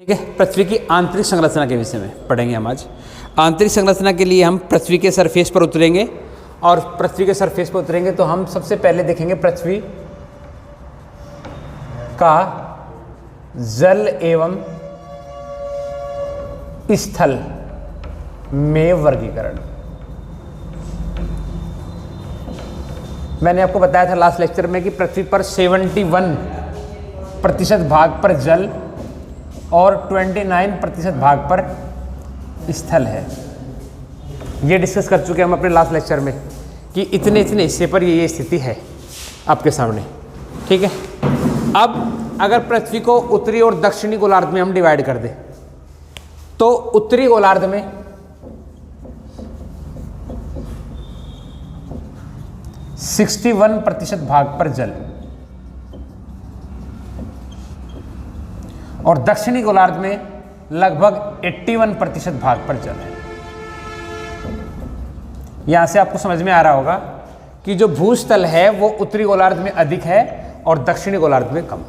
ठीक है। पृथ्वी की आंतरिक संरचना के विषय में पढ़ेंगे हम आज। आंतरिक संरचना के लिए हम पृथ्वी के सरफेस पर उतरेंगे, और पृथ्वी के सरफेस पर उतरेंगे तो हम सबसे पहले देखेंगे पृथ्वी का जल एवं स्थल में वर्गीकरण। मैंने आपको बताया था लास्ट लेक्चर में कि पृथ्वी पर 71% भाग पर जल और 29% भाग पर स्थल है। ये डिस्कस कर चुके हैं हम अपने लास्ट लेक्चर में कि इतने इतने हिस्से पर ये स्थिति है आपके सामने। ठीक है। अब अगर पृथ्वी को उत्तरी और दक्षिणी गोलार्ध में हम डिवाइड कर दें तो उत्तरी गोलार्ध में 61% भाग पर जल और दक्षिणी गोलार्ध में लगभग 81% भाग पर जल है। यहां से आपको समझ में आ रहा होगा कि जो भूस्थल है वो उत्तरी गोलार्ध में अधिक है और दक्षिणी गोलार्ध में कम।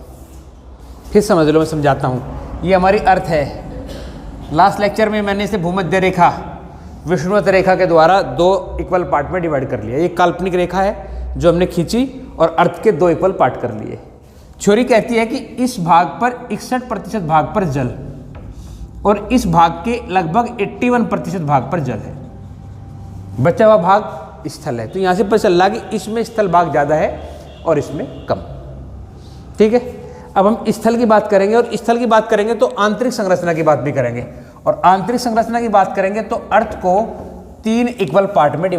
फिर समझ लो, मैं समझाता हूं। ये हमारी अर्थ है। लास्ट लेक्चर में मैंने इसे भूमध्य रेखा विषुवत रेखा के द्वारा 2 इक्वल पार्ट में डिवाइड कर लिया। ये काल्पनिक रेखा है जो हमने खींची और अर्थ के 2 इक्वल पार्ट कर लिए। थ्योरी कहती है कि इस भाग पर 61% भाग पर जल और इस भाग के लगभग 81% भाग पर जल है, बचा हुआ भाग स्थल है। तो यहां से पता चल रहा कि इसमें स्थल भाग ज़्यादा है और इसमें कम। ठीक है। अब हम स्थल की बात करेंगे, और स्थल की बात करेंगे तो आंतरिक संरचना की बात भी करेंगे, और आंतरिक संरचना की बात करेंगे तो अर्थ को 3 इक्वल पार्ट में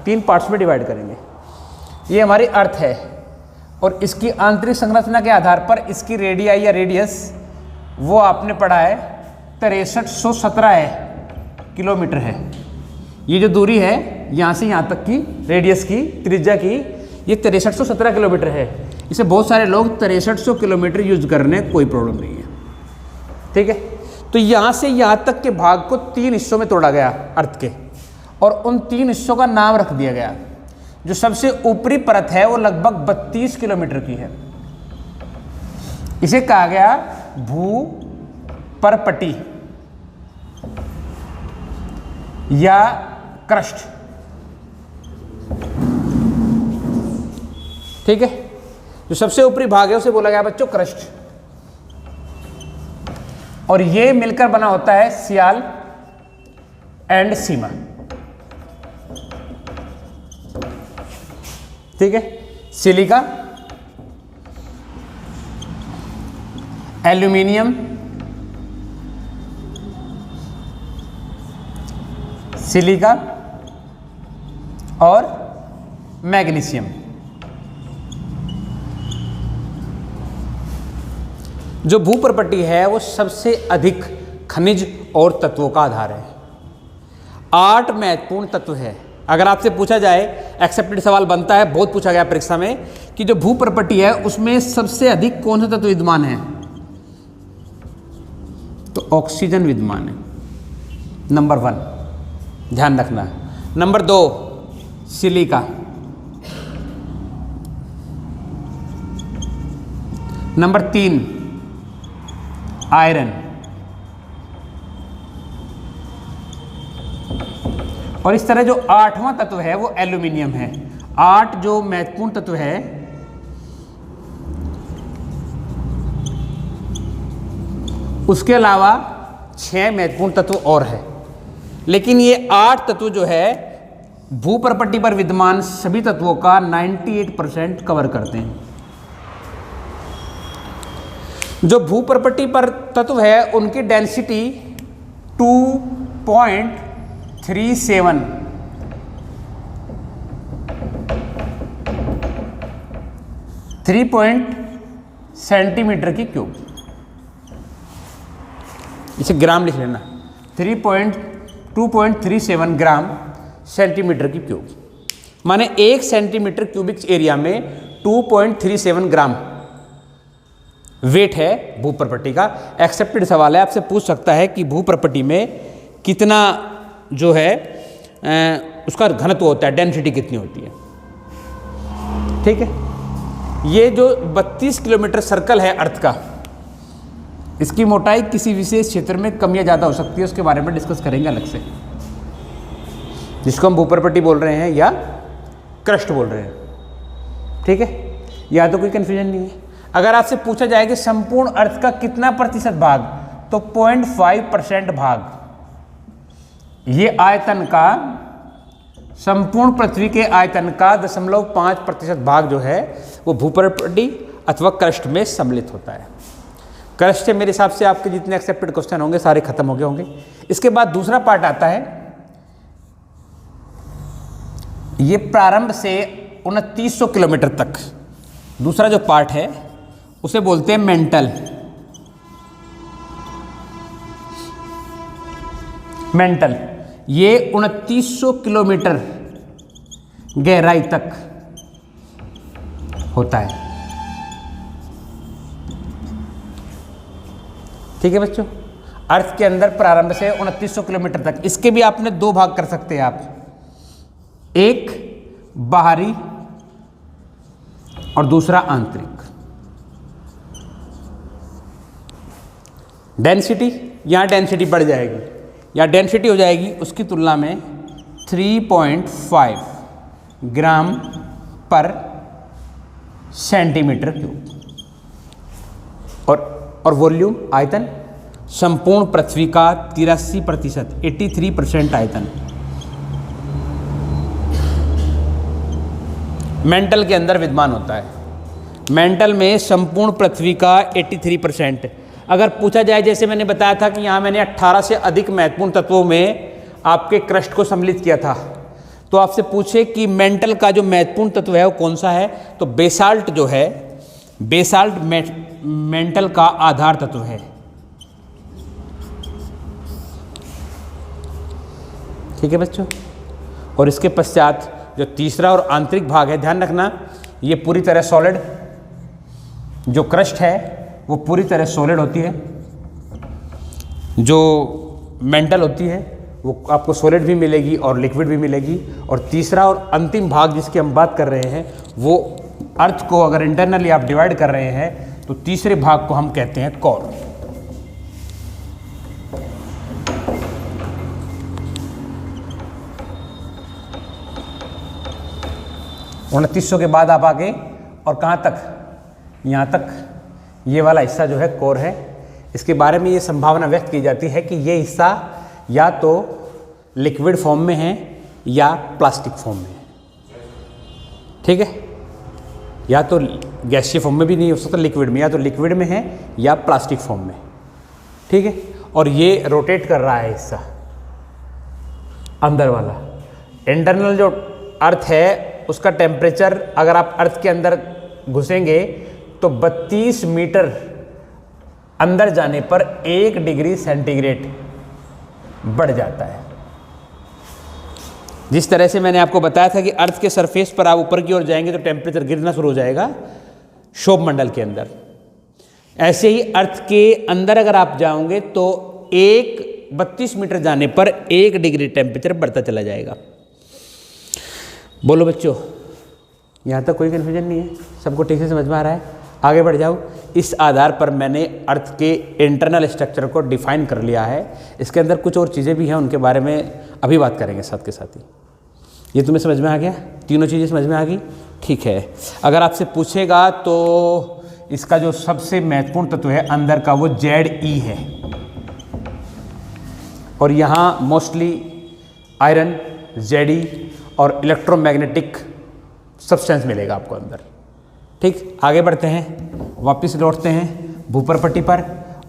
तीन पार्ट्स में डिवाइड करेंगे। ये हमारी अर्थ है और इसकी आंतरिक संरचना के आधार पर इसकी रेडियाई या रेडियस वो आपने पढ़ा है 6317 किलोमीटर है। ये जो दूरी है यहाँ से यहाँ तक की रेडियस की त्रिज्या की ये 6317 किलोमीटर है। इसे बहुत सारे लोग 6300 किलोमीटर यूज करने कोई प्रॉब्लम नहीं है। ठीक है। तो यहाँ से यहाँ तक के भाग को 3 हिस्सों में तोड़ा गया अर्थ के, और उन 3 हिस्सों का नाम रख दिया गया। जो सबसे ऊपरी परत है वो लगभग 32 किलोमीटर की है। इसे कहा गया भू परपटी या क्रस्ट। ठीक है। जो सबसे ऊपरी भाग है उसे बोला गया बच्चों क्रस्ट, और ये मिलकर बना होता है सियाल एंड सीमा। ठीक है। सिलिका, एल्यूमिनियम, सिलिका और मैग्नीशियम। जो भूप्रपट्टी है वो सबसे अधिक खनिज और तत्वों का आधार है। 8 महत्वपूर्ण तत्व है। अगर आपसे पूछा जाए, एक्सेप्टेड सवाल बनता है, बहुत पूछा गया परीक्षा में, कि जो भूप्रपट्टी है उसमें सबसे अधिक कौन सा तत्व विद्यमान है, तो ऑक्सीजन विद्यमान है, नंबर 1, ध्यान रखना। नंबर 2 सिलिका, नंबर 3 आयरन, और इस तरह जो 8वां तत्व है वो एल्यूमिनियम है। 8 जो महत्वपूर्ण तत्व है उसके अलावा 6 महत्वपूर्ण तत्व और है, लेकिन ये 8 तत्व जो है भूप्रपट्टी पर विद्यमान सभी तत्वों का 98% कवर करते हैं। जो भूप्रपट्टी पर तत्व है उनकी डेंसिटी 2.37 सेंटीमीटर की क्यूब। इसे ग्राम लिख लेना, 2.37 ग्राम सेंटीमीटर की क्यूब, माने 1 सेंटीमीटर क्यूबिक एरिया में 2.37 ग्राम वेट है भूप्रपट्टी का। एक्सेप्टेड सवाल है, आपसे पूछ सकता है कि भूप्रपट्टी में कितना जो है उसका घनत्व होता है, डेंसिटी कितनी होती है। ठीक है। ये जो 32 किलोमीटर सर्कल है अर्थ का, इसकी मोटाई किसी विशेष क्षेत्र में कम या ज़्यादा हो सकती है, उसके बारे में डिस्कस करेंगे अलग से, जिसको हम भूपरपट्टी बोल रहे हैं या क्रस्ट बोल रहे हैं। ठीक है, या तो कोई कन्फ्यूजन नहीं है। अगर आपसे पूछा जाए कि संपूर्ण अर्थ का कितना प्रतिशत भाग, तो 0.5% भाग, ये आयतन का, संपूर्ण पृथ्वी के आयतन का 0.5% भाग जो है वो भूपरपट्टी अथवा क्रस्ट में सम्मिलित होता है। क्रस्ट से मेरे हिसाब से आपके जितने एक्सेप्टेड क्वेश्चन होंगे सारे खत्म हो गए होंगे। इसके बाद दूसरा पार्ट आता है, ये प्रारंभ से 2900 किलोमीटर तक, दूसरा जो पार्ट है उसे बोलते हैं मेंटल। मेंटल ये 2900 किलोमीटर गहराई तक होता है। ठीक है बच्चों, अर्थ के अंदर प्रारंभ से 2900 किलोमीटर तक। इसके भी आपने दो भाग कर सकते हैं आप, एक बाहरी और दूसरा आंतरिक। डेंसिटी, यहां डेंसिटी बढ़ जाएगी, या डेंसिटी हो जाएगी उसकी तुलना में 3.5 ग्राम पर सेंटीमीटर क्यूब। और वॉल्यूम, आयतन, संपूर्ण पृथ्वी का 83%, 83% आयतन मेंटल के अंदर विद्यमान होता है। मेंटल में संपूर्ण पृथ्वी का 83%। अगर पूछा जाए, जैसे मैंने बताया था कि यहाँ मैंने 18 से अधिक महत्वपूर्ण तत्वों में आपके क्रस्ट को सम्मिलित किया था, तो आपसे पूछे कि मेंटल का जो महत्वपूर्ण तत्व है वो कौन सा है, तो बेसाल्ट जो है, बेसाल्ट मेंटल का आधार तत्व है। ठीक है बच्चों, और इसके पश्चात जो तीसरा और आंतरिक भाग है, ध्यान रखना ये पूरी तरह सॉलिड, जो क्रस्ट है वो पूरी तरह सॉलिड होती है, जो मेंटल होती है वो आपको सॉलिड भी मिलेगी और लिक्विड भी मिलेगी। और तीसरा और अंतिम भाग जिसकी हम बात कर रहे हैं, वो अर्थ को अगर इंटरनली आप डिवाइड कर रहे हैं तो तीसरे भाग को हम कहते हैं कोर। 2900 के बाद आप आगे और कहाँ तक, यहाँ तक, ये वाला हिस्सा जो है कोर है। इसके बारे में ये संभावना व्यक्त की जाती है कि ये हिस्सा या तो लिक्विड फॉर्म में है या प्लास्टिक फॉर्म में है। ठीक है, या तो गैसीय फॉर्म में भी नहीं हो सकता, लिक्विड में, या तो लिक्विड में है या प्लास्टिक फॉर्म में। ठीक है, और ये रोटेट कर रहा है हिस्सा अंदर वाला। इंटरनल जो अर्थ है उसका टेम्परेचर, अगर आप अर्थ के अंदर घुसेंगे तो 32 मीटर अंदर जाने पर 1 डिग्री सेंटीग्रेड बढ़ जाता है। जिस तरह से मैंने आपको बताया था कि अर्थ के सरफेस पर आप ऊपर की ओर जाएंगे तो टेम्परेचर गिरना शुरू हो जाएगा क्षोभ मंडल के अंदर, ऐसे ही अर्थ के अंदर अगर आप जाओगे तो 32 मीटर जाने पर 1 डिग्री टेम्परेचर बढ़ता चला जाएगा। बोलो बच्चों, यहाँ तक कोई कन्फ्यूजन नहीं है, सबको ठीक से समझ में आ रहा है? आगे बढ़ जाओ। इस आधार पर मैंने अर्थ के इंटरनल स्ट्रक्चर को डिफाइन कर लिया है। इसके अंदर कुछ और चीज़ें भी हैं, उनके बारे में अभी बात करेंगे साथ के साथ ही। ये तुम्हें समझ में आ गया? तीनों चीज़ें समझ में आ गई? ठीक है। अगर आपसे पूछेगा तो इसका जो सबसे महत्वपूर्ण तत्व है अंदर का, वो ZE है, और यहाँ मोस्टली आयरन, Ze और इलेक्ट्रोमैग्नेटिक सब्सटेंस मिलेगा आपको अंदर। ठीक, आगे बढ़ते हैं, वापस लौटते हैं भूपरपट्टी पर,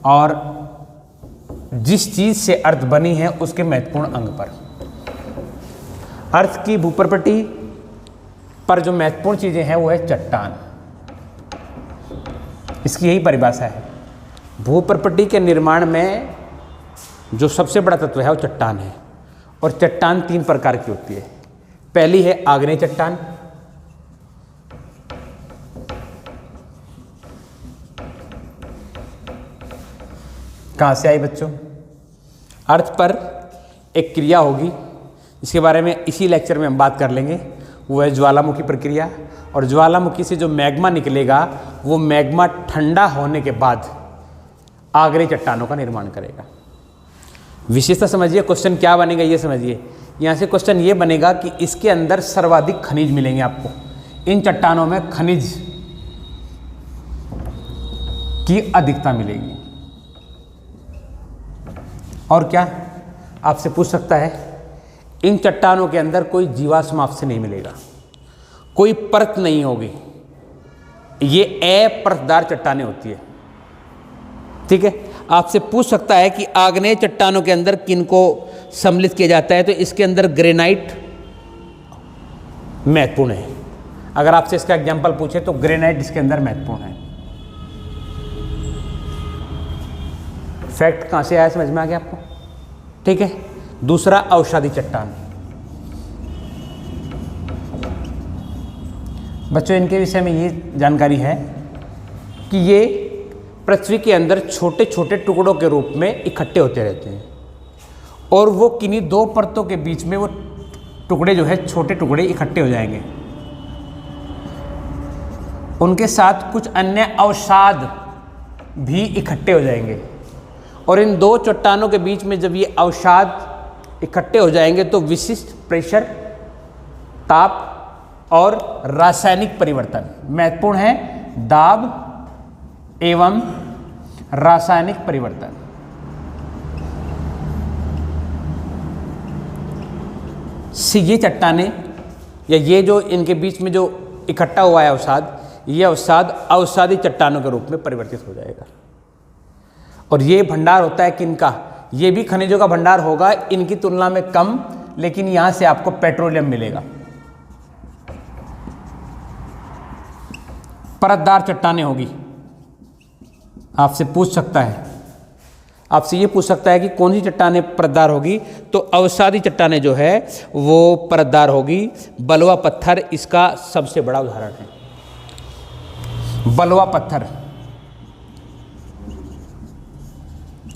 और जिस चीज़ से अर्थ बनी है उसके महत्वपूर्ण अंग पर। अर्थ की भूपरपट्टी पर जो महत्वपूर्ण चीज़ें हैं वो है चट्टान। इसकी यही परिभाषा है। भूपरपट्टी के निर्माण में जो सबसे बड़ा तत्व है वो चट्टान है, और चट्टान 3 प्रकार की होती है। पहली है आग्नेय चट्टान, कहाँ से आई बच्चों? अर्थ पर एक क्रिया होगी, इसके बारे में इसी लेक्चर में हम बात कर लेंगे, वो है ज्वालामुखी प्रक्रिया। और ज्वालामुखी से जो मैग्मा निकलेगा, वो मैग्मा ठंडा होने के बाद आग्नेय चट्टानों का निर्माण करेगा। विशेषता समझिए, क्वेश्चन क्या बनेगा ये समझिए। यहाँ से क्वेश्चन ये बनेगा कि इसके अंदर सर्वाधिक खनिज मिलेंगे आपको, इन चट्टानों में खनिज की अधिकता मिलेगी। और क्या आपसे पूछ सकता है, इन चट्टानों के अंदर कोई जीवाश्म आपसे नहीं मिलेगा, कोई परत नहीं होगी, ये अपरतदार चट्टानें होती है। ठीक है, आपसे पूछ सकता है कि आग्नेय चट्टानों के अंदर किनको सम्मिलित किया जाता है, तो इसके अंदर ग्रेनाइट महत्वपूर्ण है। अगर आपसे इसका एग्जाम्पल पूछे तो ग्रेनाइट इसके अंदर महत्वपूर्ण है। फैक्ट कहाँ से आया, समझ में आ गया आपको? ठीक है। दूसरा, औषधि चट्टान। बच्चों इनके विषय में ये जानकारी है कि ये पृथ्वी के अंदर छोटे छोटे टुकड़ों के रूप में इकट्ठे होते रहते हैं, और वो किन्हीं दो परतों के बीच में वो टुकड़े जो है छोटे टुकड़े इकट्ठे हो जाएंगे। उनके साथ कुछ अन्य अवसाद भी इकट्ठे हो जाएंगे, और इन दो चट्टानों के बीच में जब ये अवसाद इकट्ठे हो जाएंगे तो विशिष्ट प्रेशर, ताप और रासायनिक परिवर्तन महत्वपूर्ण है। दाब एवं रासायनिक परिवर्तन। से ये चट्टानें या ये जो इनके बीच में जो इकट्ठा हुआ है अवसाद, ये अवसाद अवसादी चट्टानों के रूप में परिवर्तित हो जाएगा। और ये भंडार होता है किनका, ये भी खनिजों का भंडार होगा, इनकी तुलना में कम, लेकिन यहां से आपको पेट्रोलियम मिलेगा। परतदार चट्टानें होगी। आपसे पूछ सकता है, आपसे ये पूछ सकता है कि कौन सी चट्टानें परतदार होगी, तो अवसादी चट्टानें जो है वो परतदार होगी। बलुआ पत्थर इसका सबसे बड़ा उदाहरण है। बलुआ पत्थर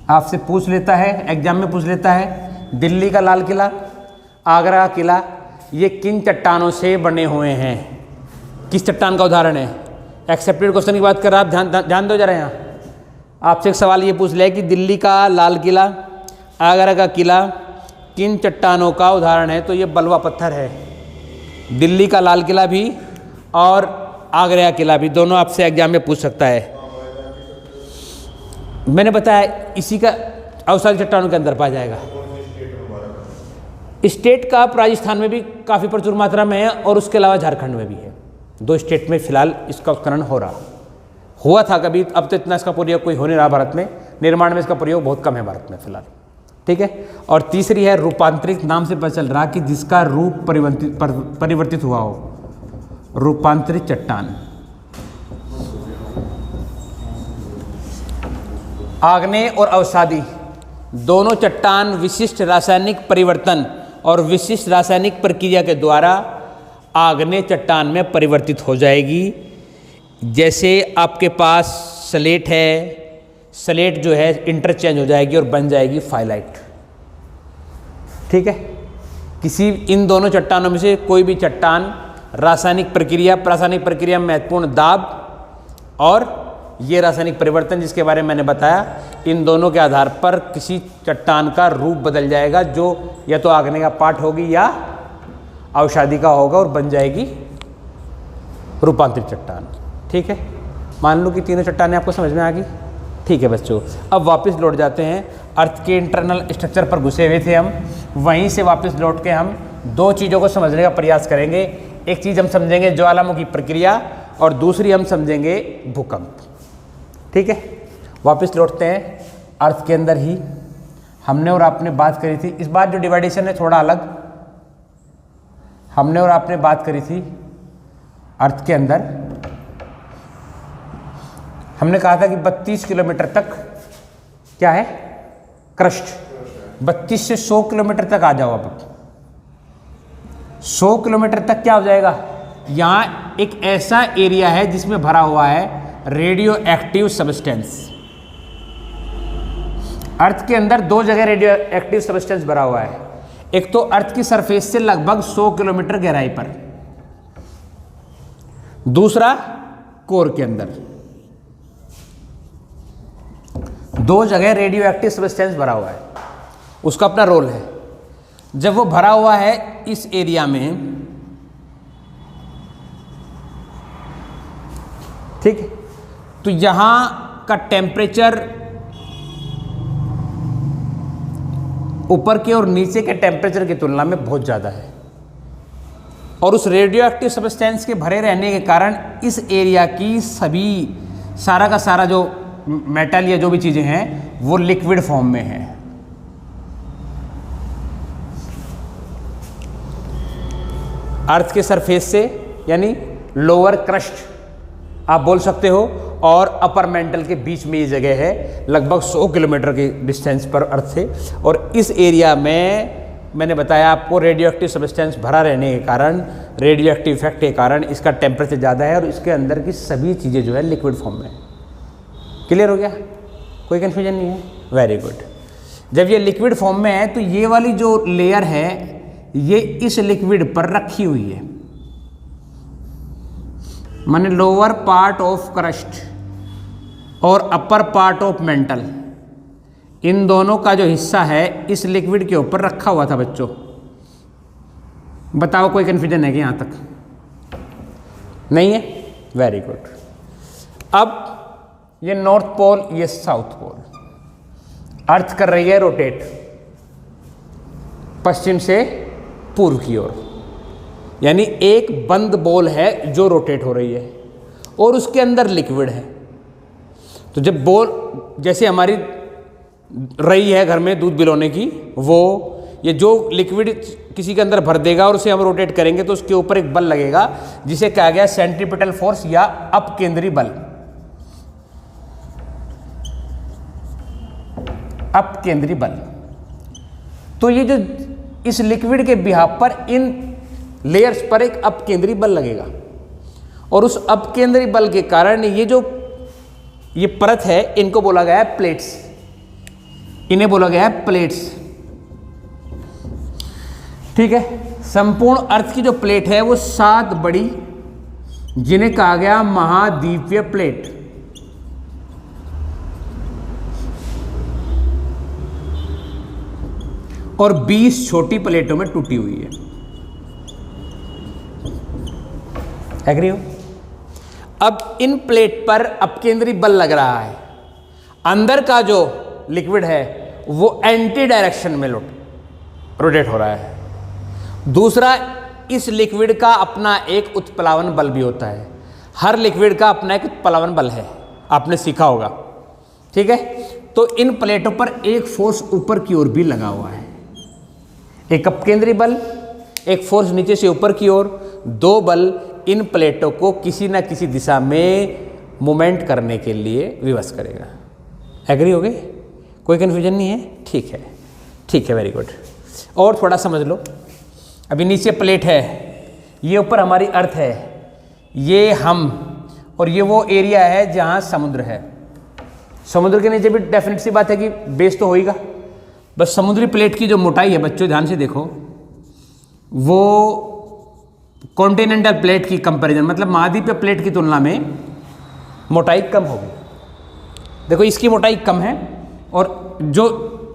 आपसे पूछ लेता है, एग्जाम में पूछ लेता है, दिल्ली का लाल किला, आगरा का किला, ये किन चट्टानों से बने हुए हैं, किस चट्टान का उदाहरण है? एक्सेप्टेड क्वेश्चन की बात कर रहा, आप ध्यान दो जरा। यहाँ आपसे एक सवाल ये पूछ लिया कि दिल्ली का लाल किला, आगरा का किला किन चट्टानों का उदाहरण है, तो ये बलुआ पत्थर है। दिल्ली का लाल किला भी और आगरा का किला भी, दोनों आपसे एग्जाम में पूछ सकता है। मैंने बताया इसी का अवसादी चट्टानों के अंदर पाया जाएगा। स्टेट का राजस्थान में भी काफ़ी प्रचुर मात्रा में है, और उसके अलावा झारखंड में भी है। दो स्टेट में फिलहाल इसका उत्खनन हो रहा, हुआ था कभी, अब तो इतना इसका प्रयोग कोई हो नहीं रहा भारत में, निर्माण में इसका प्रयोग बहुत कम है भारत में फिलहाल। ठीक है। और तीसरी है रूपांतरित, नाम से पता चल रहा कि जिसका रूप परिवर्तित हुआ हो, रूपांतरित चट्टान। आग्नेय और अवसादी दोनों चट्टान विशिष्ट रासायनिक परिवर्तन और विशिष्ट रासायनिक प्रक्रिया के द्वारा आग्नेय चट्टान में परिवर्तित हो जाएगी। जैसे आपके पास स्लेट है, स्लेट जो है इंटरचेंज हो जाएगी और बन जाएगी फाइलाइट। ठीक है। किसी इन दोनों चट्टानों में से कोई भी चट्टान रासायनिक प्रक्रिया में महत्वपूर्ण दाब और ये रासायनिक परिवर्तन जिसके बारे में मैंने बताया, इन दोनों के आधार पर किसी चट्टान का रूप बदल जाएगा, जो या तो आग्नेय का पार्ट होगी या अवसादी का होगा, और बन जाएगी रूपांतरित चट्टान। ठीक है। मान लो कि तीनों चट्टानें आपको समझ में आ गई। ठीक है बच्चों, अब वापस लौट जाते हैं। अर्थ के इंटरनल स्ट्रक्चर पर घुसे हुए थे हम, वहीं से वापस लौट के हम दो चीज़ों को समझने का प्रयास करेंगे। एक चीज़ हम समझेंगे ज्वालामुखी प्रक्रिया, और दूसरी हम समझेंगे भूकंप। ठीक है। वापस लौटते हैं। अर्थ के अंदर ही हमने और आपने बात करी थी, इस बार जो डिवाइडेशन है थोड़ा अलग, हमने और आपने बात करी थी अर्थ के अंदर। हमने कहा था कि 32 किलोमीटर तक क्या है, क्रस्ट। 32 से 100 किलोमीटर तक आ जाओ। अब 100 किलोमीटर तक क्या हो जाएगा, यहाँ एक ऐसा एरिया है जिसमें भरा हुआ है रेडियो एक्टिव सब्सटेंस। अर्थ के अंदर दो जगह रेडियो एक्टिव सब्सटेंस भरा हुआ है। एक तो अर्थ की सरफेस से लगभग 100 किलोमीटर गहराई पर, दूसरा कोर के अंदर। दो जगह रेडियो एक्टिव सब्सटेंस भरा हुआ है, उसका अपना रोल है। जब वो भरा हुआ है इस एरिया में, ठीक है, तो यहाँ का टेम्परेचर ऊपर के और नीचे के टेम्परेचर की तुलना में बहुत ज़्यादा है, और उस रेडियो एक्टिव सब्सटेंस के भरे रहने के कारण इस एरिया की सभी सारा का सारा जो मेटल या जो भी चीज़ें हैं वो लिक्विड फॉर्म में है। अर्थ के सरफेस से, यानी लोअर क्रस्ट आप बोल सकते हो, और अपर मेंटल के बीच में ये जगह है, लगभग 100 किलोमीटर के डिस्टेंस पर अर्थ से। और इस एरिया में मैंने बताया आपको रेडियो एक्टिव सब्सटेंस भरा रहने के कारण, रेडियो एक्टिव इफेक्ट के कारण इसका टेम्परेचर ज़्यादा है और इसके अंदर की सभी चीज़ें जो है लिक्विड फॉर्म में। क्लियर हो गया? कोई कन्फ्यूजन नहीं है? Very good. जब ये लिक्विड फॉर्म में है तो ये वाली जो लेयर है ये इस लिक्विड पर रखी हुई है, माने लोअर पार्ट ऑफ क्रस्ट और अपर पार्ट ऑफ मेंटल, इन दोनों का जो हिस्सा है इस लिक्विड के ऊपर रखा हुआ था बच्चों। बताओ कोई कन्फ्यूजन है कि यहाँ तक? नहीं है? Very good. अब ये नॉर्थ पोल, ये साउथ पोल, अर्थ कर रही है रोटेट पश्चिम से पूर्व की ओर, यानी एक बंद बॉल है जो रोटेट हो रही है और उसके अंदर लिक्विड है। तो जब बॉल जैसे हमारी रही है घर में दूध बिलोने की, वो ये जो लिक्विड किसी के अंदर भर देगा और उसे हम रोटेट करेंगे तो उसके ऊपर एक बल लगेगा जिसे कहा गया सेंट्रीपिटल फोर्स या अपकेंद्री बल। अपकेंद्री बल। तो ये जो इस लिक्विड के बिहाफ पर इन लेयर्स पर एक अपकेंद्री बल लगेगा और उस अपकेंद्री बल के कारण ये जो ये परत है इनको बोला गया है प्लेट्स, इन्हें बोला गया है प्लेट्स। ठीक है, संपूर्ण अर्थ की जो प्लेट है वो 7 बड़ी, जिन्हें कहा गया महाद्वीपीय प्लेट। और 20 छोटी प्लेटों में टूटी हुई है। एग्री हो? अब इन प्लेट पर अपकेंद्री बल लग रहा है, अंदर का जो लिक्विड है वो एंटी डायरेक्शन में रोटेट हो रहा है। दूसरा, इस लिक्विड का अपना एक उत्प्लावन बल भी होता है। हर लिक्विड का अपना एक उत्प्लावन बल है, आपने सीखा होगा। ठीक है, तो इन प्लेटों पर एक फोर्स ऊपर की ओर भी लगा हुआ है, एक अपकेंद्री बल, एक फोर्स नीचे से ऊपर की ओर। 2 बल इन प्लेटों को किसी ना किसी दिशा में मूवमेंट करने के लिए विवश करेगा। एग्री हो गए? कोई कन्फ्यूजन नहीं है? ठीक है, ठीक है, वेरी गुड। और थोड़ा समझ लो, अभी नीचे प्लेट है, ये ऊपर हमारी अर्थ है, ये हम, और ये वो एरिया है जहाँ समुद्र है। समुद्र के नीचे भी डेफिनेट सी बात है कि बेस तो होएगा। बस समुद्री प्लेट की जो मोटाई है बच्चों, ध्यान से देखो, वो कॉन्टिनेंटल प्लेट की कंपैरिजन, मतलब महाद्वीपीय प्लेट की तुलना में मोटाई कम होगी। देखो इसकी मोटाई कम है और जो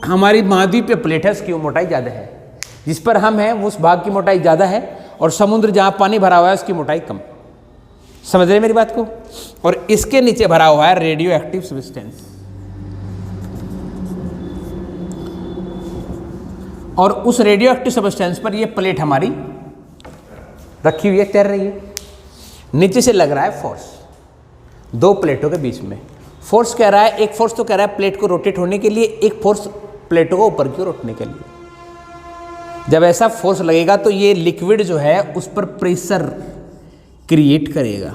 हमारी महाद्वीपीय प्लेट है उसकी मोटाई ज़्यादा है। जिस पर हम हैं उस भाग की मोटाई ज़्यादा है और समुद्र जहाँ पानी भरा हुआ है उसकी मोटाई कम। समझ रहे मेरी बात को? और इसके नीचे भरा हुआ है रेडियो एक्टिव सब्सटेंस, और उस रेडियो एक्टिव सब्सटेंस पर ये प्लेट हमारी रखी हुई है, तैर रही है। नीचे से लग रहा है फोर्स 2 प्लेटों के बीच में। फोर्स कह रहा है, एक फोर्स तो कह रहा है प्लेट को रोटेट होने के लिए, एक फोर्स प्लेटों को ऊपर की ओर उठने के लिए। जब ऐसा फोर्स लगेगा तो ये लिक्विड जो है उस पर प्रेशर क्रिएट करेगा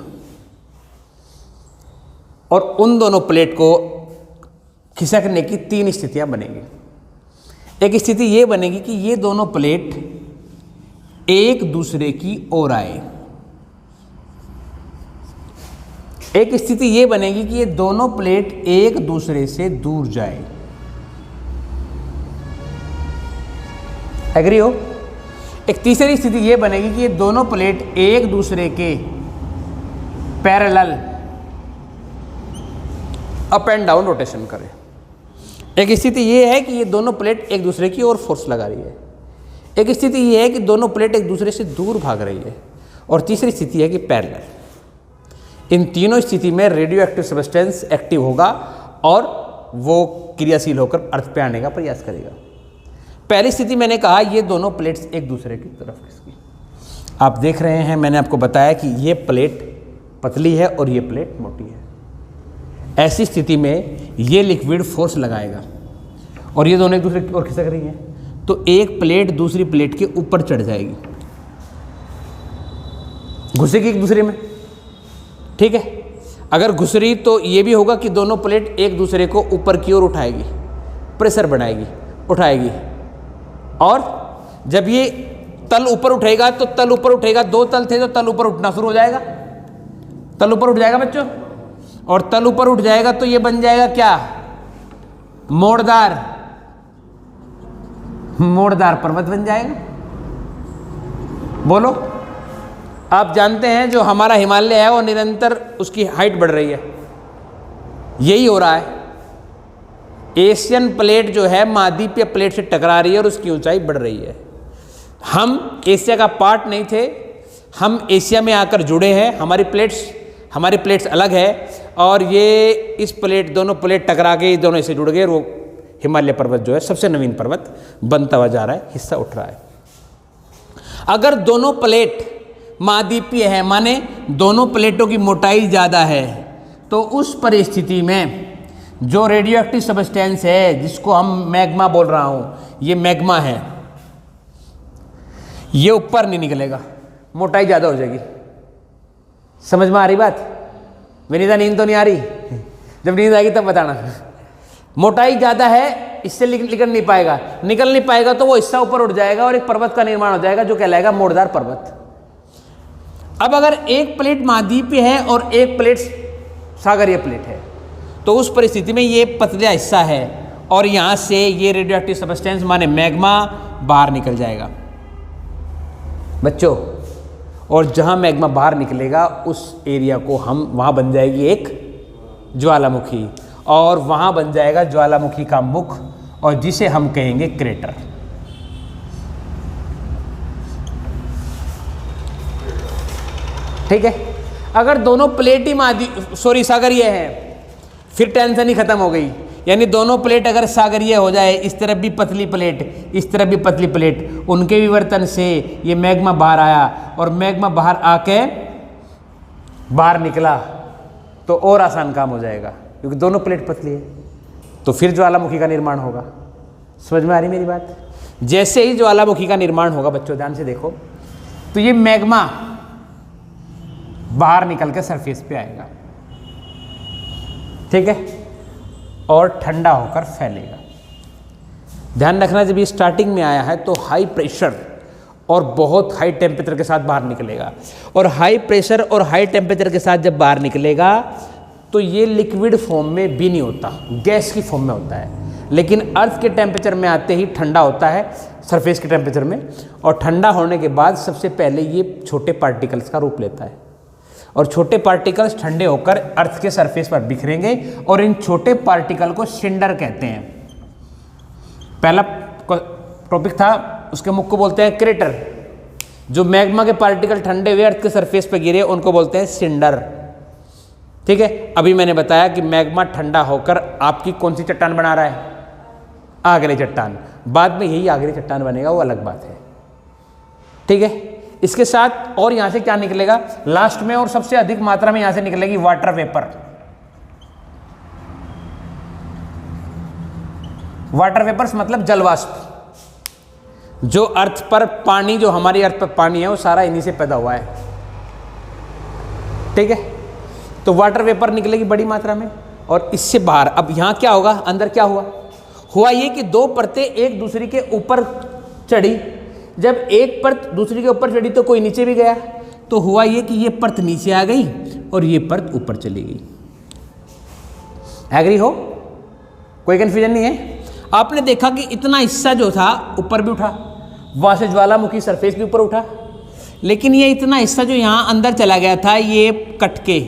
और उन दोनों प्लेट को खिसकने की 3 स्थितियां बनेंगी। एक स्थिति ये बनेगी कि ये दोनों प्लेट एक दूसरे की ओर आए। एक स्थिति ये बनेगी कि ये दोनों प्लेट एक दूसरे से दूर जाए। एग्री हो? एक तीसरी स्थिति ये बनेगी कि ये दोनों प्लेट एक दूसरे के parallel up and down rotation करें। एक स्थिति ये है कि ये दोनों प्लेट एक दूसरे की ओर फोर्स लगा रही है, एक स्थिति ये है कि दोनों प्लेट एक दूसरे से दूर भाग रही है, और तीसरी स्थिति है कि पैरेलल। इन तीनों स्थिति में रेडियो एक्टिव सब्सटेंस एक्टिव होगा और वो क्रियाशील होकर अर्थ पे आने का प्रयास करेगा। पहली स्थिति मैंने कहा ये दोनों प्लेट्स एक दूसरे की तरफ खिसकी। आप देख रहे हैं, मैंने आपको बताया कि ये प्लेट पतली है और ये प्लेट मोटी है। ऐसी स्थिति में ये लिक्विड फोर्स लगाएगा और ये दोनों एक दूसरे की ओर खिसक रही हैं, तो एक प्लेट दूसरी प्लेट के ऊपर चढ़ जाएगी, घुसेगी एक दूसरे में। ठीक है, अगर घुस रही तो ये भी होगा कि दोनों प्लेट एक दूसरे को ऊपर की ओर उठाएगी, प्रेशर बनाएगी, उठाएगी, और जब ये तल ऊपर उठेगा तो तल ऊपर उठेगा, दो तल थे तो तल ऊपर उठना शुरू हो जाएगा, तल ऊपर उठ जाएगा बच्चों, और तल ऊपर उठ जाएगा तो ये बन जाएगा क्या, मोड़दार पर्वत बन जाएगा। बोलो, आप जानते हैं जो हमारा हिमालय है वो निरंतर उसकी हाइट बढ़ रही है, यही हो रहा है। एशियन प्लेट जो है महाद्वीपीय प्लेट से टकरा रही है और उसकी ऊंचाई बढ़ रही है। हम एशिया का पार्ट नहीं थे, हम एशिया में आकर जुड़े हैं, हमारी प्लेट्स अलग है, और ये इस प्लेट, दोनों प्लेट टकरा के दोनों से जुड़ गए, वो हिमालय पर्वत जो है सबसे नवीन पर्वत बनता हुआ जा रहा है, हिस्सा उठ रहा है। अगर दोनों प्लेट महाद्वीपीय है, माने दोनों प्लेटों की मोटाई ज़्यादा है, तो उस परिस्थिति में जो रेडियो एक्टिव सब्सटेंस है, जिसको हम मैग्मा बोल रहा हूँ, ये मैग्मा है, ये ऊपर नहीं निकलेगा, मोटाई ज़्यादा हो जाएगी। समझ में आ रही बात? विनीता, नींद तो नहीं आ रही? जब नींद आएगी तब बताना। मोटाई ज़्यादा है, इससे निकल नहीं पाएगा तो वो हिस्सा ऊपर उठ जाएगा और एक पर्वत का निर्माण हो जाएगा जो कहलाएगा मोड़दार पर्वत। अब अगर एक प्लेट महाद्वीपीय है और एक प्लेट सागरीय प्लेट है, तो उस परिस्थिति में ये पतला हिस्सा है और यहाँ से ये रेडियो एक्टिव सब्सटेंस माने मैग्मा बाहर निकल जाएगा बच्चों, और जहाँ मैग्मा बाहर निकलेगा उस एरिया को हम, वहाँ बन जाएगी एक ज्वालामुखी, और वहाँ बन जाएगा ज्वालामुखी का मुख, और जिसे हम कहेंगे क्रेटर। ठीक है, अगर दोनों प्लेट ही सागरीय है, फिर टेंशन ही खत्म हो गई। यानी दोनों प्लेट अगर सागरीय हो जाए, इस तरफ भी पतली प्लेट, इस तरफ भी पतली प्लेट, उनके विवर्तन से ये मैग्मा बाहर आया, और मैग्मा बाहर आके बाहर निकला तो और आसान काम हो जाएगा, क्योंकि दोनों प्लेट पतली है, तो फिर ज्वालामुखी का निर्माण होगा। समझ में आ रही मेरी बात? जैसे ही ज्वालामुखी का निर्माण होगा बच्चों, ध्यान से देखो, तो ये मैग्मा बाहर निकल के सरफेस पे आएगा, ठीक है, और ठंडा होकर फैलेगा। ध्यान रखना, जब ये स्टार्टिंग में आया है तो हाई प्रेशर और बहुत हाई टेम्परेचर के साथ बाहर निकलेगा, और हाई प्रेशर और हाई टेम्परेचर के साथ जब बाहर निकलेगा तो ये लिक्विड फॉर्म में भी नहीं होता, गैस की फॉर्म में होता है। लेकिन अर्थ के टेम्परेचर में आते ही ठंडा होता है, सरफेस के टेम्परेचर में, और ठंडा होने के बाद सबसे पहले ये छोटे पार्टिकल्स का रूप लेता है, और छोटे पार्टिकल्स ठंडे होकर अर्थ के सरफेस पर बिखरेंगे, और इन छोटे पार्टिकल को सिंडर कहते हैं। पहला टॉपिक था, उसके मुख को बोलते हैं क्रेटर। जो मैग्मा के पार्टिकल ठंडे हुए अर्थ के सरफेस पर गिरे उनको बोलते हैं सिंडर। ठीक है, अभी मैंने बताया कि मैग्मा ठंडा होकर आपकी कौन सी चट्टान बना रहा है, आगरी चट्टान। बाद में यही आगरी चट्टान बनेगा, वो अलग बात है। ठीक है, इसके साथ और यहां से क्या निकलेगा लास्ट में, और सबसे अधिक मात्रा में यहां से निकलेगी वाटर वेपर। वाटर वेपर्स मतलब जलवाष्प। जो अर्थ पर पानी, जो हमारी अर्थ पर पानी है, वो सारा इन्हीं से पैदा हुआ है। ठीक है, तो वाटर वेपर निकलेगी बड़ी मात्रा में, और इससे बाहर अब यहां क्या होगा, अंदर क्या हुआ ये कि दो परतें एक दूसरे के ऊपर चढ़ी। जब एक परत दूसरी के ऊपर चढ़ी तो कोई नीचे भी गया, तो हुआ ये कि ये परत नीचे आ गई और ये परत ऊपर चली गई। एग्री हो? कोई कंफ्यूजन नहीं है? आपने देखा कि इतना हिस्सा जो था ऊपर भी उठा, वहां से ज्वालामुखी सरफेस भी ऊपर उठा, लेकिन ये इतना हिस्सा जो यहां अंदर चला गया था, ये कट के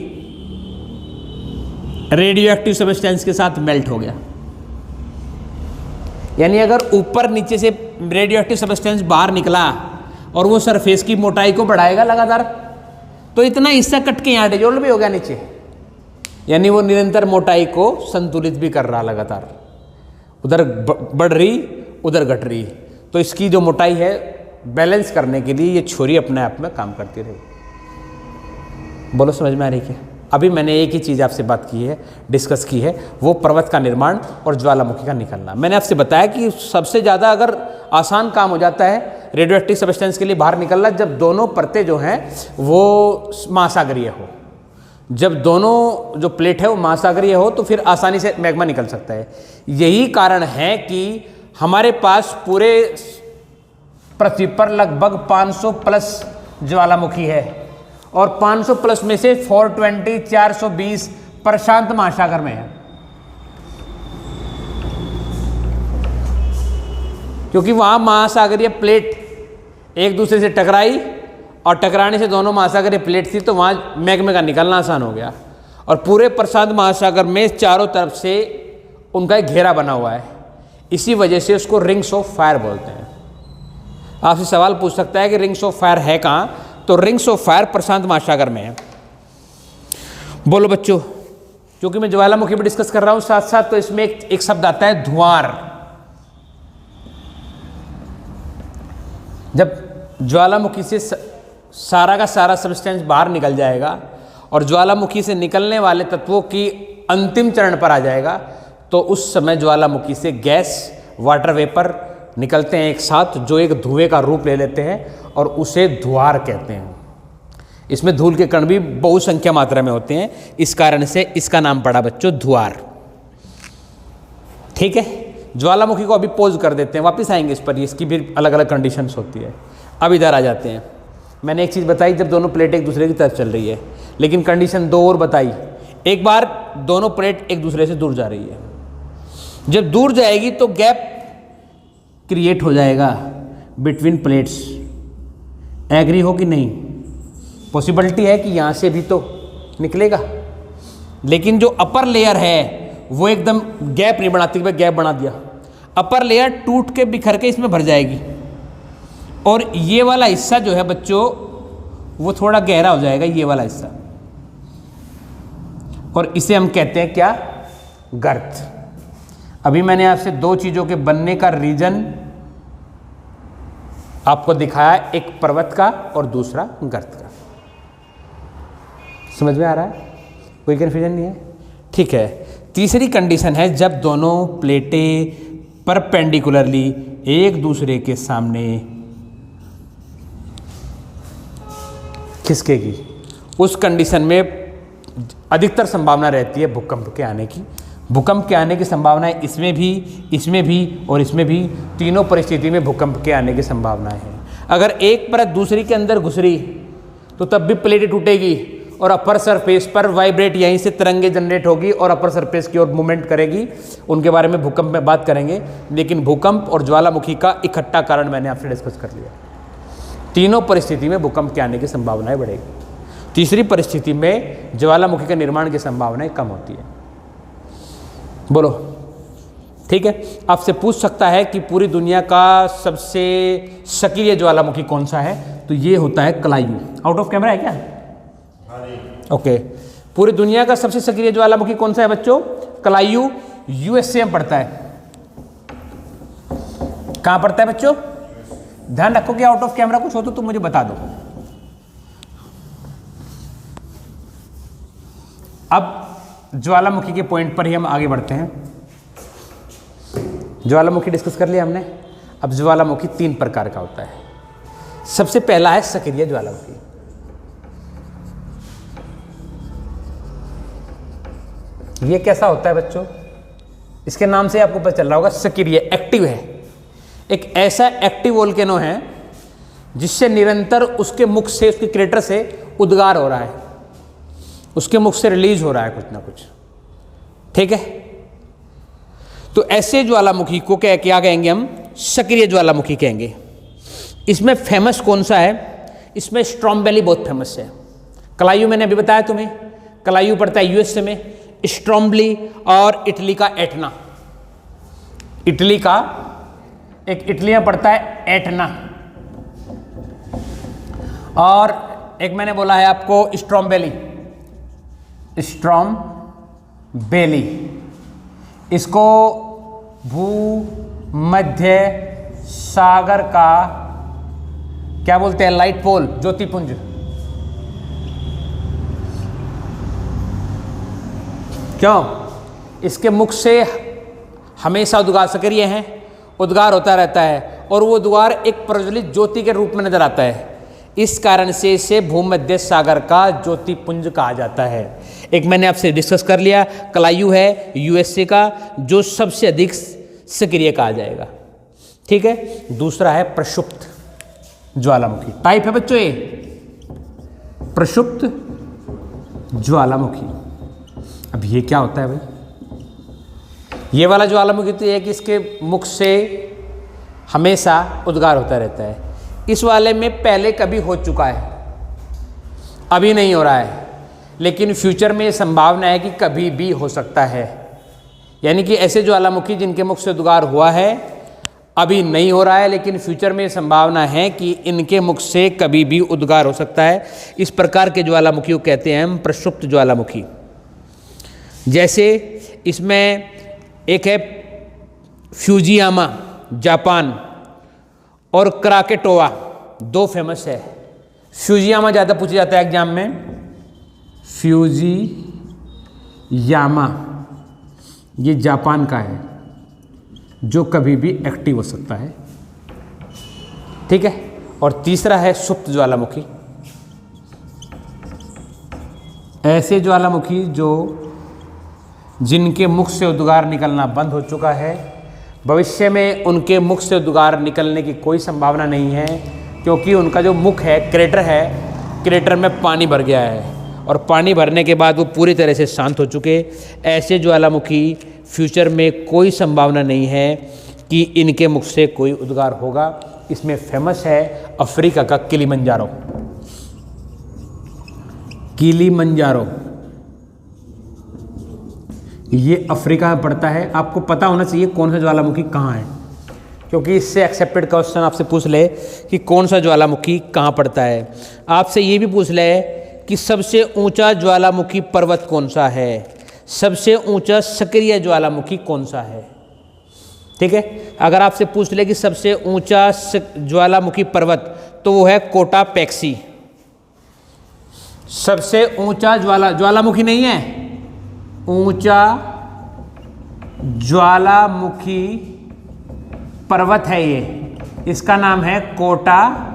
रेडियो एक्टिव सब्सटेंस के साथ मेल्ट हो गया। यानी अगर ऊपर नीचे से रेडियो एक्टिव सब्सटेंस बाहर निकला और वो सरफेस की मोटाई को बढ़ाएगा लगातार, तो इतना हिस्सा कट के यहाँ डिजोल्व भी हो गया नीचे, यानी वो निरंतर मोटाई को संतुलित भी कर रहा लगातार, उधर बढ़ रही उधर घट रही। तो इसकी जो मोटाई है बैलेंस करने के लिए ये छोरी अपने आप में काम करती रही। बोलो समझ में आ रही क्या? अभी मैंने एक ही चीज़ आपसे बात की है, डिस्कस की है, वो पर्वत का निर्माण और ज्वालामुखी का निकलना। मैंने आपसे बताया कि सबसे ज़्यादा अगर आसान काम हो जाता है रेडियो एक्टिव सब्सटेंस के लिए बाहर निकलना जब दोनों परतें जो हैं वो महासागरीय हो। जब दोनों जो प्लेट है वो महासागरीय हो तो फिर आसानी से मैग्मा निकल सकता है। यही कारण है कि हमारे पास पूरे पृथ्वी पर लगभग 500 प्लस ज्वालामुखी है और 500 प्लस में से 420 प्रशांत महासागर में है, क्योंकि वहां महासागरीय प्लेट एक दूसरे से टकराई और टकराने से दोनों महासागरीय प्लेट थी, तो वहां मैग्मा का निकलना आसान हो गया। और पूरे प्रशांत महासागर में चारों तरफ से उनका एक घेरा बना हुआ है, इसी वजह से उसको रिंग्स ऑफ फायर बोलते हैं। आपसे सवाल पूछ सकता है कि रिंग्स ऑफ फायर है कहाँ? तो रिंग्स ऑफ फायर प्रशांत महासागर में है। बोलो बच्चों, क्योंकि मैं ज्वालामुखी पर डिस्कस कर रहा हूं साथ साथ, तो इसमें एक शब्द आता है धुआर। जब ज्वालामुखी से सारा का सारा सब्सटेंस बाहर निकल जाएगा और ज्वालामुखी से निकलने वाले तत्वों की अंतिम चरण पर आ जाएगा, तो उस समय ज्वालामुखी से गैस, वाटर वेपर निकलते हैं एक साथ, जो एक धुएं का रूप ले लेते हैं और उसे धुआर कहते हैं। इसमें धूल के कण भी बहुसंख्या मात्रा में होते हैं, इस कारण से इसका नाम पड़ा बच्चों धुआर। ठीक है, ज्वालामुखी को अभी पॉज कर देते हैं, वापस आएंगे इस पर, इसकी भी अलग अलग कंडीशंस होती है। अब इधर आ जाते हैं। मैंने एक चीज़ बताई, जब दोनों प्लेट एक दूसरे की तरफ चल रही है, लेकिन कंडीशन दो और बताई। एक बार दोनों प्लेट एक दूसरे से दूर जा रही है, जब दूर जाएगी तो गैप क्रिएट हो जाएगा बिटवीन प्लेट्स। एग्री हो कि नहीं? पॉसिबिलिटी है कि यहाँ से भी तो निकलेगा, लेकिन जो अपर लेयर है वो एकदम गैप नहीं बनाती, गैप बना दिया, अपर लेयर टूट के बिखर के इसमें भर जाएगी और ये वाला हिस्सा जो है बच्चों वो थोड़ा गहरा हो जाएगा, ये वाला हिस्सा, और इसे हम कहते हैं क्या? गर्त। अभी मैंने आपसे दो चीज़ों के बनने का रीजन आपको दिखाया, एक पर्वत का और दूसरा गर्त का। समझ में आ रहा है? कोई कन्फ्यूजन नहीं है? ठीक है। तीसरी कंडीशन है जब दोनों प्लेटें परपेंडिकुलरली एक दूसरे के सामने खिसकेगी, उस कंडीशन में अधिकतर संभावना रहती है भूकंप के आने की। भूकंप के आने की संभावना है इसमें भी और इसमें भी, तीनों परिस्थिति में भूकंप के आने की संभावनाएं हैं। अगर एक परत दूसरी के अंदर घुसरी तो तब भी प्लेटें टूटेगी और अपर सरफेस पर वाइब्रेट, यहीं से तरंगे जनरेट होगी और अपर सरफेस की ओर मूवमेंट करेगी। उनके बारे में भूकंप में बात करेंगे, लेकिन भूकंप और ज्वालामुखी का इकट्ठा कारण मैंने आपसे डिस्कस कर लिया। तीनों परिस्थिति में भूकंप के आने की संभावनाएं बढ़ेगी। तीसरी परिस्थिति में ज्वालामुखी के निर्माण की संभावनाएं कम होती है। बोलो ठीक है। आपसे पूछ सकता है कि पूरी दुनिया का सबसे सक्रिय ज्वालामुखी कौन सा है? तो ये होता है कलायू। आउट ऑफ कैमरा है क्या? ओके। पूरी दुनिया का सबसे सक्रिय ज्वालामुखी कौन सा है बच्चों? कलायू। यूएसए में पड़ता है। कहां पड़ता है बच्चों? ध्यान रखो कि आउट ऑफ कैमरा कुछ हो तो तुम मुझे बता दो। अब ज्वालामुखी के पॉइंट पर ही हम आगे बढ़ते हैं। ज्वालामुखी डिस्कस कर लिया हमने। अब ज्वालामुखी तीन प्रकार का होता है। सबसे पहला है सक्रिय ज्वालामुखी। ये कैसा होता है बच्चों? इसके नाम से आपको पता चल रहा होगा, सक्रिय, एक्टिव है। एक ऐसा एक्टिव वोल्केनो है जिससे निरंतर उसके मुख से, उसके क्रेटर से उद्गार हो रहा है, उसके मुख से रिलीज हो रहा है कुछ ना कुछ। ठीक है, तो ऐसे ज्वालामुखी को क्या कहेंगे हम? सक्रिय ज्वालामुखी कहेंगे। इसमें फेमस कौन सा है? इसमें स्ट्रोम्बेली बहुत फेमस है। कलायू मैंने अभी बताया तुम्हें, कलायू पड़ता है यूएसए में, स्ट्रोम्बेली और इटली का एटना। इटली का, एक इटली में पड़ता है एटना, और एक मैंने बोला है आपको स्ट्रोम्बेली, स्ट्रोम्बेली। इसको भूमध्य सागर का क्या बोलते हैं? लाइट पोल, ज्योतिपुंज। क्यों? इसके मुख से हमेशा उद्गार सक्रिय हैं, उद्गार होता रहता है, और वो उद्गार एक प्रज्वलित ज्योति के रूप में नजर आता है। इस कारण से इसे भूमध्य सागर का ज्योतिपुंज कहा जाता है। एक मैंने आपसे डिस्कस कर लिया, कलायु है यूएसए का, जो सबसे अधिक सक्रिय कहा जाएगा। ठीक है, दूसरा है प्रक्षुप्त ज्वालामुखी। टाइप है बच्चों ये प्रक्षुप्त ज्वालामुखी। अब ये क्या होता है भाई? ये वाला ज्वालामुखी तो ये कि इसके मुख से हमेशा उद्गार होता रहता है। इस वाले में पहले कभी हो चुका है, अभी नहीं हो रहा है, लेकिन फ्यूचर में संभावना है कि कभी भी हो सकता है। यानी कि ऐसे ज्वालामुखी जिनके मुख से उद्गार हुआ है, अभी नहीं हो रहा है, लेकिन फ्यूचर में संभावना है कि इनके मुख से कभी भी उद्गार हो सकता है। इस प्रकार के ज्वालामुखी को कहते हैं हम प्रक्षुप्त ज्वालामुखी। जैसे इसमें एक है फ्यूजियामा जापान, और क्राकेटोआ, दो फेमस है। फ्यूजियामा ज़्यादा पूछा जाता है एग्जाम में, फ्यूजियामा ये जापान का है, जो कभी भी एक्टिव हो सकता है। ठीक है, और तीसरा है सुप्त ज्वालामुखी। ऐसे ज्वालामुखी जो जिनके मुख से उद्गार निकलना बंद हो चुका है, भविष्य में उनके मुख से उद्गार निकलने की कोई संभावना नहीं है, क्योंकि उनका जो मुख है, क्रेटर है, क्रेटर में पानी भर गया है, और पानी भरने के बाद वो पूरी तरह से शांत हो चुके। ऐसे ज्वालामुखी फ्यूचर में कोई संभावना नहीं है कि इनके मुख से कोई उद्गार होगा। इसमें फेमस है अफ्रीका का किलिमंजारो। किलिमंजारो ये अफ्रीका में पड़ता है। आपको पता होना चाहिए कौन सा ज्वालामुखी कहाँ है, क्योंकि इससे एक्सेप्टेड क्वेश्चन आपसे पूछ ले कि कौन सा ज्वालामुखी कहाँ पड़ता है। आपसे ये भी पूछ ले कि सबसे ऊंचा ज्वालामुखी पर्वत कौन सा है, सबसे ऊंचा सक्रिय ज्वालामुखी कौन सा है। ठीक है, अगर आपसे पूछ ले कि सबसे ऊंचा ज्वालामुखी पर्वत, तो वो है कोटापेक्सी। सबसे ऊंचा ज्वालामुखी नहीं है, ऊंचा ज्वालामुखी पर्वत है ये, इसका नाम है कोटापेक्सी।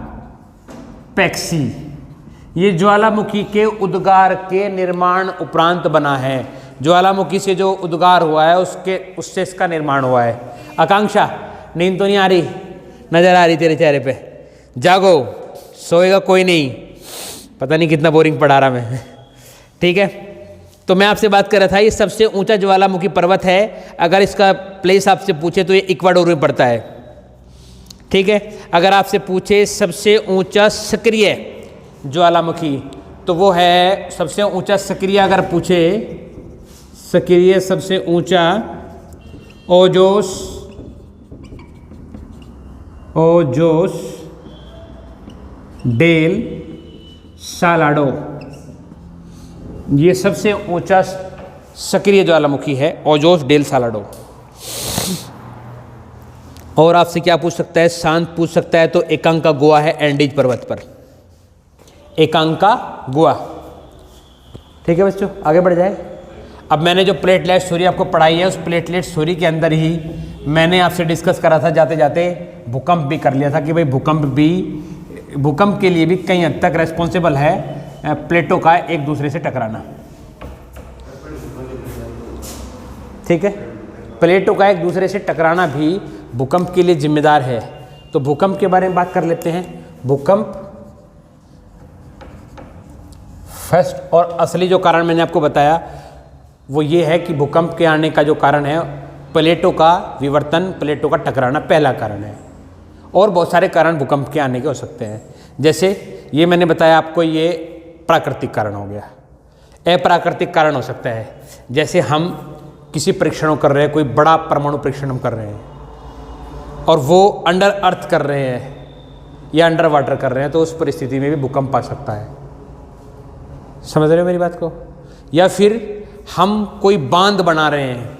ये ज्वालामुखी के उद्गार के निर्माण उपरांत बना है। ज्वालामुखी से जो उद्गार हुआ है उससे इसका निर्माण हुआ है। आकांक्षा, नींद तो नहीं आ रही? नजर आ रही तेरे चेहरे पे? जागो, सोएगा कोई नहीं, पता नहीं कितना बोरिंग पढ़ा रहा मैं। ठीक है, तो मैं आपसे बात कर रहा था, ये सबसे ऊंचा ज्वालामुखी पर्वत है। अगर इसका प्लेस आपसे पूछे तो ये इक्वाडोर में पड़ता है। ठीक है, अगर आपसे पूछे सबसे ऊंचा सक्रिय ज्वालामुखी, तो वो है सबसे ऊंचा सक्रिय, अगर पूछे सक्रिय सबसे ऊंचा, ओजोस डेल सालाडो, ये सबसे ऊंचा सक्रिय ज्वालामुखी है, ओजोस डेल सालाडो। और आपसे क्या पूछ सकता है? शांत पूछ सकता है, तो एकांका गुआ है एंडीज पर्वत पर, एकांका गुआ। ठीक है बच्चों, आगे बढ़ जाए। अब मैंने जो प्लेटलेट थ्योरी आपको पढ़ाई है, उस प्लेटलेट थ्योरी के अंदर ही मैंने आपसे डिस्कस करा था जाते जाते, भूकंप भी कर लिया था कि भाई भूकंप के लिए भी कई हद तक रेस्पॉन्सिबल है प्लेटों का एक दूसरे से टकराना। ठीक है, प्लेटों का एक दूसरे से टकराना भी भूकंप के लिए जिम्मेदार है। तो भूकंप के बारे में बात कर लेते हैं। भूकंप फर्स्ट और असली जो कारण मैंने आपको बताया वो ये है कि भूकंप के आने का जो कारण है प्लेटों का विवर्तन, प्लेटों का टकराना पहला कारण है। और बहुत सारे कारण भूकंप के आने के हो सकते हैं, जैसे ये मैंने बताया आपको, ये प्राकृतिक कारण हो गया। अप्राकृतिक कारण हो सकता है, जैसे हम किसी परीक्षण कर रहे हैं, कोई बड़ा परमाणु परीक्षण हम कर रहे हैं, और वो अंडर अर्थ कर रहे हैं या अंडर वाटर कर रहे हैं, तो उस परिस्थिति में भी भूकंप आ सकता है। समझ रहे हो मेरी बात को? या फिर हम कोई बांध बना रहे हैं,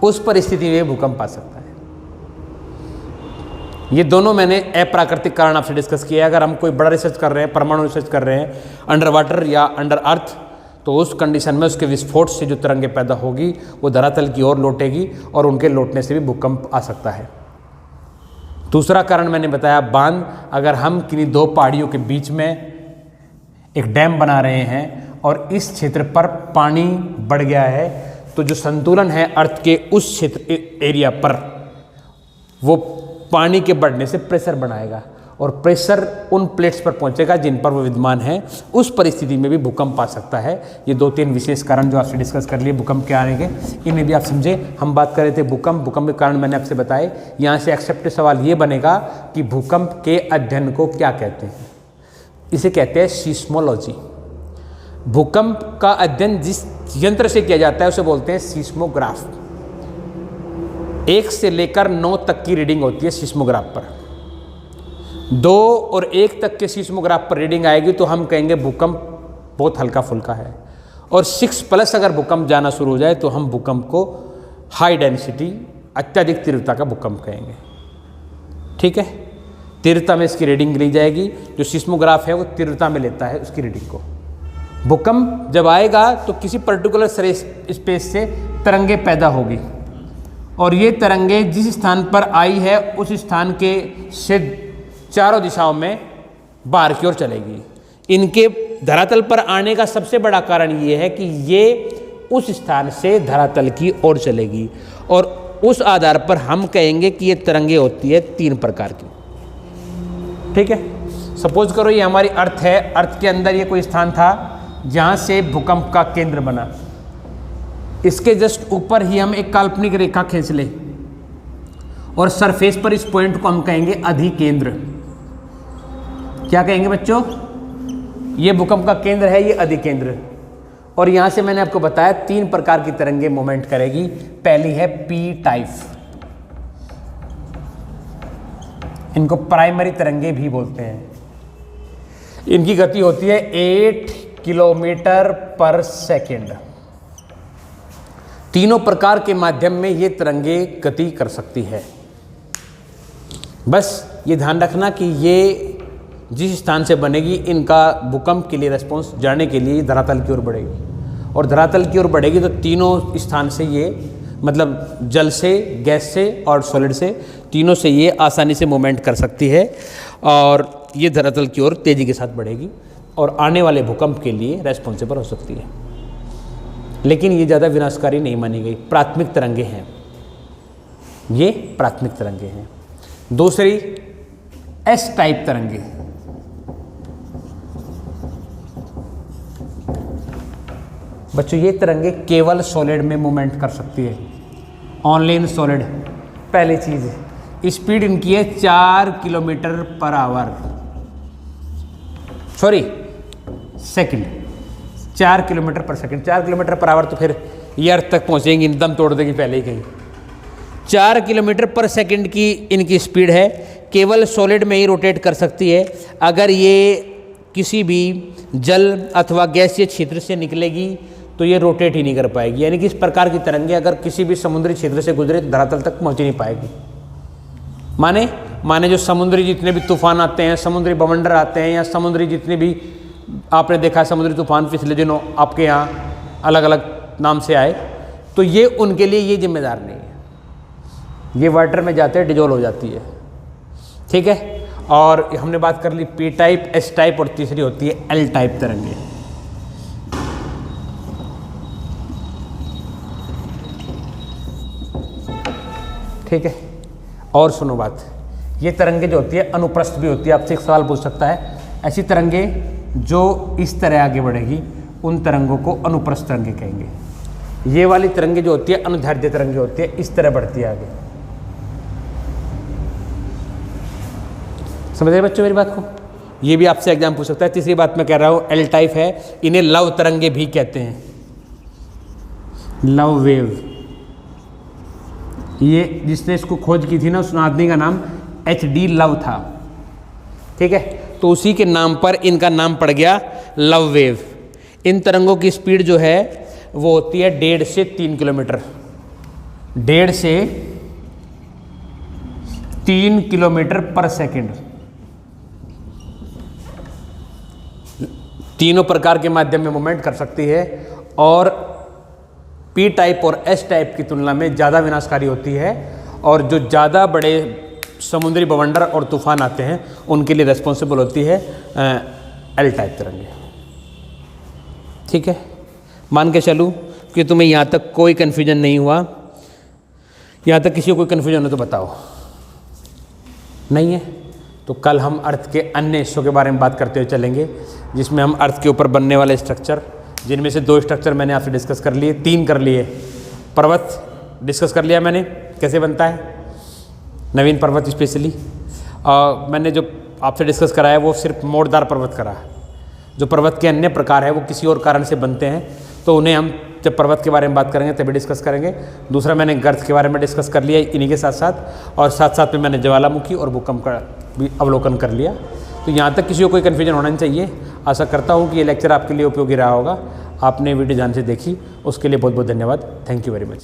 उस परिस्थिति में भूकंप आ सकता है। ये दोनों मैंने अप्राकृतिक कारण आपसे डिस्कस किया है। अगर हम कोई बड़ा रिसर्च कर रहे हैं, परमाणु रिसर्च कर रहे हैं अंडर वाटर या अंडर अर्थ, तो उस कंडीशन में उसके विस्फोट से जो तरंगें पैदा होगी वो धरातल की ओर लौटेगी और उनके लौटने से भी भूकंप आ सकता है। दूसरा कारण मैंने बताया बांध। अगर हम किन्हीं दो पहाड़ियों के बीच में एक डैम बना रहे हैं और इस क्षेत्र पर पानी बढ़ गया है, तो जो संतुलन है अर्थ के उस क्षेत्र एरिया पर, वो पानी के बढ़ने से प्रेशर बनाएगा और प्रेशर उन प्लेट्स पर पहुंचेगा जिन पर वो विद्यमान है। उस परिस्थिति में भी भूकंप आ सकता है। ये 2-3 विशेष कारण जो आपसे डिस्कस कर लिए भूकंप के आने के, इन्हें भी आप समझे। हम बात कर रहे थे भूकंप के कारण मैंने आपसे बताए। यहाँ से एक्सेप्ट सवाल ये बनेगा कि भूकंप के अध्ययन को क्या कहते हैं? इसे कहते हैं सीस्मोलॉजी। भूकंप का अध्ययन जिस यंत्र से किया जाता है उसे बोलते हैं सीस्मोग्राफ। 1 से लेकर 9 तक की रीडिंग होती है सीस्मोग्राफ पर। 2 और 1 तक के सीस्मोग्राफ पर रीडिंग आएगी तो हम कहेंगे भूकंप बहुत हल्का फुल्का है। और 6+ अगर भूकंप जाना शुरू हो जाए तो हम भूकंप को हाई डेंसिटी, अत्यधिक तीव्रता का भूकंप कहेंगे। ठीक है, तीव्रता में इसकी रीडिंग ली जाएगी। जो सीस्मोग्राफ है वो तीव्रता में लेता है उसकी रीडिंग को। भूकंप जब आएगा तो किसी पर्टिकुलर स्पेस से तरंगे पैदा होगी और ये तरंगे जिस स्थान पर आई है उस स्थान के से चारों दिशाओं में बाहर की ओर चलेगी। इनके धरातल पर आने का सबसे बड़ा कारण ये है कि ये उस स्थान से धरातल की ओर चलेगी और उस आधार पर हम कहेंगे कि ये तरंगे होती है 3 प्रकार की। ठीक है, सपोज करो ये हमारी अर्थ है। अर्थ के अंदर ये कोई स्थान था जहाँ से भूकंप का केंद्र बना। इसके जस्ट ऊपर ही हम एक काल्पनिक रेखा खींच लें और सरफेस पर इस पॉइंट को हम कहेंगे अधिकेंद्र। क्या कहेंगे बच्चों? ये भूकंप का केंद्र है, ये अधिकेंद्र। और यहां से मैंने आपको बताया 3 प्रकार की तरंगे मूवमेंट करेगी। पहली है पी टाइप, इनको प्राइमरी तरंगे भी बोलते हैं। इनकी गति होती है 8 किलोमीटर पर सेकेंड। तीनों प्रकार के माध्यम में ये तरंगे गति कर सकती है। बस ये ध्यान रखना कि ये जिस स्थान से बनेगी इनका भूकंप के लिए रिस्पॉन्स जाने के लिए धरातल की ओर बढ़ेगी और धरातल की ओर बढ़ेगी तो तीनों स्थान से ये, मतलब जल से, गैस से और सॉलिड से, तीनों से ये आसानी से मूवमेंट कर सकती है और ये धरातल की ओर तेज़ी के साथ बढ़ेगी और आने वाले भूकंप के लिए रेस्पॉन्सिबल हो सकती है। लेकिन ये ज़्यादा विनाशकारी नहीं मानी गई। प्राथमिक तरंगे हैं, ये प्राथमिक तरंगे हैं। दूसरी एस टाइप तरंगे। बच्चों ये तरंगे केवल सॉलिड में मूवमेंट कर सकती है, ओनली इन सॉलिड। पहली चीज़, स्पीड इनकी है 4 kilometre per hour, sorry second, 4 kilometre पर सेकंड। 4 किलोमीटर पर आवर तो फिर ये अर्थ तक पहुंचेंगी, दम तोड़ देगी पहले ही कहीं। 4 किलोमीटर पर सेकंड की इनकी स्पीड है। केवल सॉलिड में ही रोटेट कर सकती है। अगर ये किसी भी जल अथवा गैसीय क्षेत्र से निकलेगी तो ये रोटेट ही नहीं कर पाएगी। यानी कि इस प्रकार की तरंगे अगर किसी भी समुद्री क्षेत्र से गुजरे तो धरातल तक पहुंच ही नहीं पाएगी। माने जो समुद्री जितने भी तूफान आते हैं, समुद्री बवंडर आते हैं, या समुद्री जितने भी आपने देखा है समुद्री तूफान पिछले दिनों आपके यहाँ अलग अलग नाम से आए, तो ये उनके लिए ये जिम्मेदार नहीं है। ये वाटर में जाते हैं डिजोल्व हो जाती है। ठीक है, और हमने बात कर ली पी टाइप, एस टाइप और तीसरी होती है एल टाइप तरंगे। ठीक है, और सुनो बात, ये तरंगे जो होती है अनुप्रस्थ भी होती है। आपसे एक सवाल पूछ सकता है, ऐसी तरंगे जो इस तरह आगे बढ़ेगी उन तरंगों को अनुप्रस्थ तरंगे कहेंगे। ये वाली तरंगे जो होती है अनुदैर्ध्य तरंगे होती है, इस तरह बढ़ती है आगे। समझ रहे बच्चों मेरी बात को? ये भी आपसे एग्जाम पूछ सकता है। तीसरी बात मैं कह रहा हूँ एल टाइप है, इन्हें लव तरंगे भी कहते हैं, लव वेव। ये जिसने इसको खोज की थी ना, उस आदमी का नाम HD लव था, ठीक है। तो उसी के नाम पर इनका नाम पड़ गया लव वेव। इन तरंगों की स्पीड जो है वो होती है 1.5 से 3 किलोमीटर, 1.5 से 3 किलोमीटर पर सेकंड। तीनों प्रकार के माध्यम में मूवमेंट कर सकती है और P टाइप और S टाइप की तुलना में ज़्यादा विनाशकारी होती है, और जो ज़्यादा बड़े समुद्री बवंडर और तूफान आते हैं उनके लिए रिस्पॉन्सिबल होती है L टाइप तरंगे, ठीक है। मान के चलूँ कि तुम्हें यहाँ तक कोई कन्फ्यूजन नहीं हुआ, यहाँ तक किसी को कोई कन्फ्यूजन हो तो बताओ, नहीं है तो कल हम अर्थ के अन्य हिस्सों के बारे में बात करते हुए चलेंगे, जिसमें हम अर्थ के ऊपर बनने वाले स्ट्रक्चर, जिनमें से 2 स्ट्रक्चर मैंने आपसे डिस्कस कर लिए, 3 कर लिए। पर्वत डिस्कस कर लिया मैंने कैसे बनता है, नवीन पर्वत स्पेशली, और मैंने जो आपसे डिस्कस कराया वो सिर्फ मोड़दार पर्वत करा। जो पर्वत के अन्य प्रकार है वो किसी और कारण से बनते हैं, तो उन्हें हम जब पर्वत के बारे में बात करेंगे तभी डिस्कस करेंगे। दूसरा मैंने गर्त के बारे में डिस्कस कर लिया इन्हीं के साथ साथ, और साथ साथ में मैंने ज्वालामुखी और भूकंप का भी अवलोकन कर लिया। तो यहाँ तक किसी को कोई कन्फ्यूजन होना नहीं चाहिए। आशा करता हूँ कि ये लेक्चर आपके लिए उपयोगी रहा होगा। आपने वीडियो ध्यान से देखी उसके लिए बहुत बहुत धन्यवाद। Thank you very much.